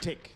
tick.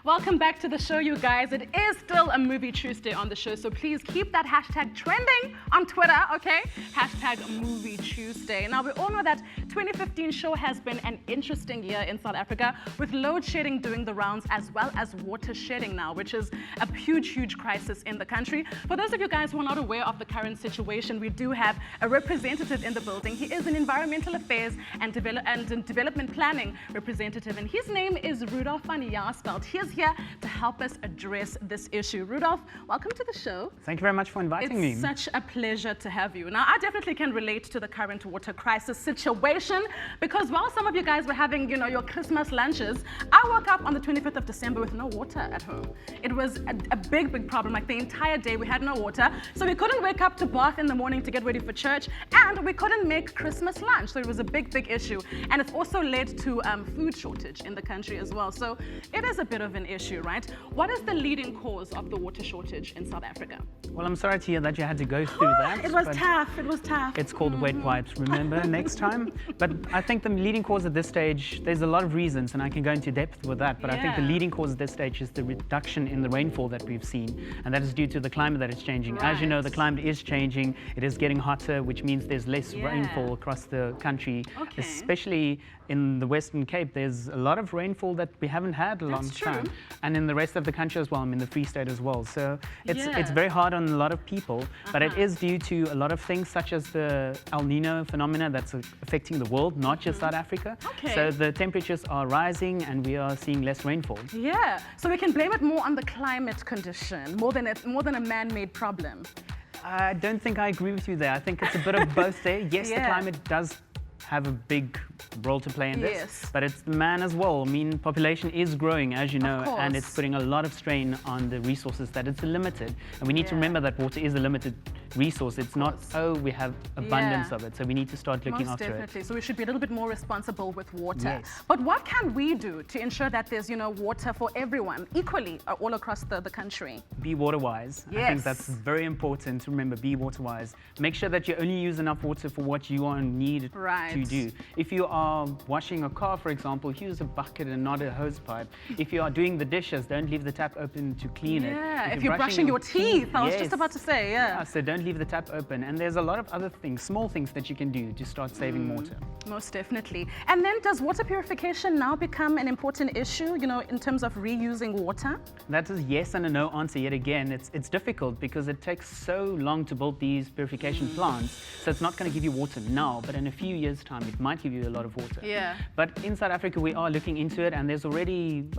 Welcome back to the show, you guys. It is still a Movie Tuesday on the show, so please keep that hashtag trending on Twitter, okay? Hashtag Movie Tuesday. Now, we all know that 2015 show has been an interesting year in South Africa, with load shedding doing the rounds as well as water shedding now, which is a huge, huge crisis in the country. For those of you guys who are not aware of the current situation, we do have a representative in the building. He is an environmental affairs and development planning representative, and his name is Rudolph van Jaarsveld. He is here to help us address this issue. Rudolph, welcome to the show. Thank you very much for inviting me. It's such a pleasure to have you. Now, I definitely can relate to the current water crisis situation, because while some of you guys were having, your Christmas lunches, I woke up on the 25th of December with no water at home. It was a big, big problem. Like the entire day we had no water, so we couldn't wake up to bath in the morning to get ready for church, and we couldn't make Christmas lunch. So it was a big, big issue, and it's also led to food shortage in the country as well. So it is a bit of an issue, right? What is the leading cause of the water shortage in South Africa? Well, I'm sorry to hear that you had to go through that. It was tough. It was tough. It's called wet wipes, remember, next time. But I think the leading cause at this stage, there's a lot of reasons, and I can go into depth with that, but I think the leading cause at this stage is the reduction in the rainfall that we've seen, and that is due to the climate that is changing. Right. As you know, the climate is changing. It is getting hotter, which means there's less rainfall across the country, especially in the Western Cape. There's a lot of rainfall that we haven't had a long time, and in the rest of the country as well. I'm in the Free State as well, so it's very hard on a lot of people, but it is due to a lot of things such as the El Nino phenomena that's affecting the world, not just South Africa. So the temperatures are rising and we are seeing less rainfall. Yeah, so we can blame it more on the climate condition, more than a man-made problem. I don't think I agree with you there. I think it's a bit of both there. Yes, the climate does have a big role to play in this, but it's the man as well. I mean, population is growing, as you know, and it's putting a lot of strain on the resources that it's limited. And we need to remember that water is a limited resource. It's not, we have abundance of it. So we need to start looking after it. So we should be a little bit more responsible with water. But what can we do to ensure that there's, water for everyone equally all across the country? Be water wise. I think that's very important to remember. Be water wise. Make sure that you only use enough water for what you are in need to do. If you are washing a car, for example, use a bucket and not a hose pipe. If you are doing the dishes, don't leave the tap open to clean it. If you're brushing your teeth, I was just about to say, so don't leave the tap open. And there's a lot of other things, small things that you can do to start saving water. Most definitely. And then does water purification now become an important issue, in terms of reusing water? That is yes and a no answer yet again. It's difficult because it takes so long to build these purification plants. So it's not going to give you water now, but in a few years' time, it might give you a lot of water. But in South Africa, we are looking into it, and there's already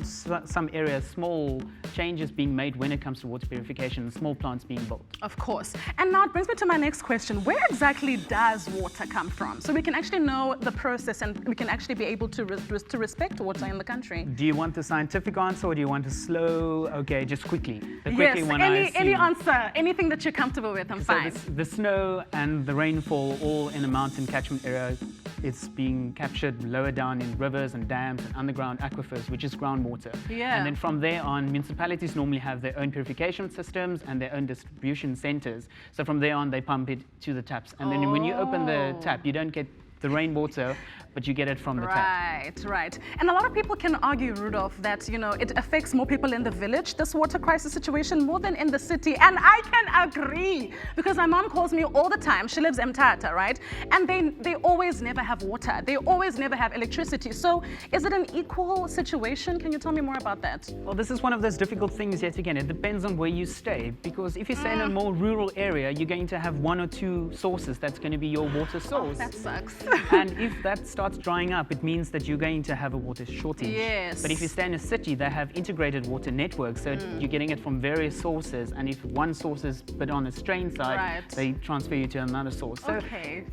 some areas, small changes being made when it comes to water purification, small plants being built. Of course. And now it brings me to my next question. Where exactly does water come from? So we can actually know the process, and we can actually be able to respect water in the country. Do you want the scientific answer, or do you want a slow, just quickly? The quickly one, any answer, anything that you're comfortable with, I'm fine. The snow and the rainfall all in a mountain catchment area, it's being captured lower down in rivers and dams and underground aquifers, which is groundwater. And then from there on, municipalities normally have their own purification systems and their own distribution centers. So from there on, they pump it to the taps. And then when you open the tap, you don't get the rainwater, but you get it from the tap. Right. And a lot of people can argue, Rudolph, that it affects more people in the village, this water crisis situation, more than in the city. And I can agree, because my mom calls me all the time. She lives in Mthatha, right? And they always never have water. They always never have electricity. So is it an equal situation? Can you tell me more about that? Well, this is one of those difficult things yet again. It depends on where you stay, because if you stay in a more rural area, you're going to have one or two sources. That's going to be your water source. That sucks. And if that starts drying up, it means that you're going to have a water shortage. But if you stay in a city, they have integrated water networks, so you're getting it from various sources. And if one source is put on a strain side, they transfer you to another source. So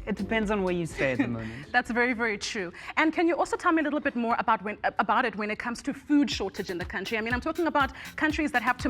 it depends on where you stay at the moment. That's very, very true. And can you also tell me a little bit more about it when it comes to food shortage in the country? I mean, I'm talking about countries that have to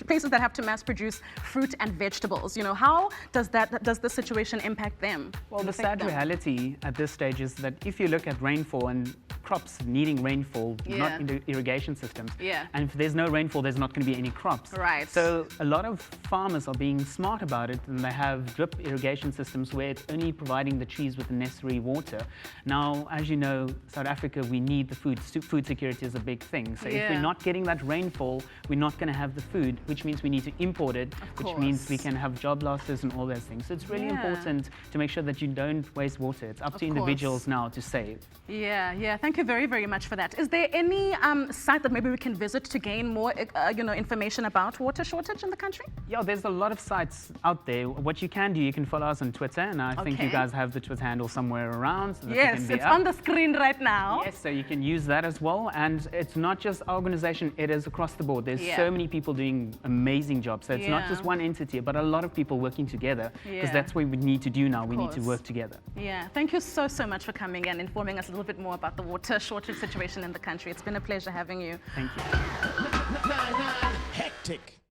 places that have to mass produce fruit and vegetables. How does the situation impact them? Well, the sad reality at this stage is that if you look at rainfall and crops needing rainfall, not in the irrigation systems, and if there's no rainfall, there's not going to be any crops. Right. So a lot of farmers are being smart about it, and they have drip irrigation systems where it's only providing the trees with the necessary water. Now, as you know, South Africa, we need the food. Food security is a big thing. So if we're not getting that rainfall, we're not going to have the food, which means we need to import it, which means we can have job losses and all those things. So it's really important to make sure that you don't waste water. It's up to individuals now to save. Yeah. Thank you very, very much for that. Is there any site that maybe we can visit to gain more, information about water shortage in the country? Yeah, there's a lot of sites out there. What you can do, you can follow us on Twitter, and I think you guys have the Twitter handle somewhere around. So yes, it's on the screen right now. Yes, so you can use that as well. And it's not just our organization, it is across the board. There's so many people doing amazing jobs. So it's not just one entity, but a lot of people working together, because that's what we need to do now. We need to work together. Yeah, thank you so much for coming and informing us a little bit more about the water shortage situation in the country. It's been a pleasure having you. Thank you. Hectic.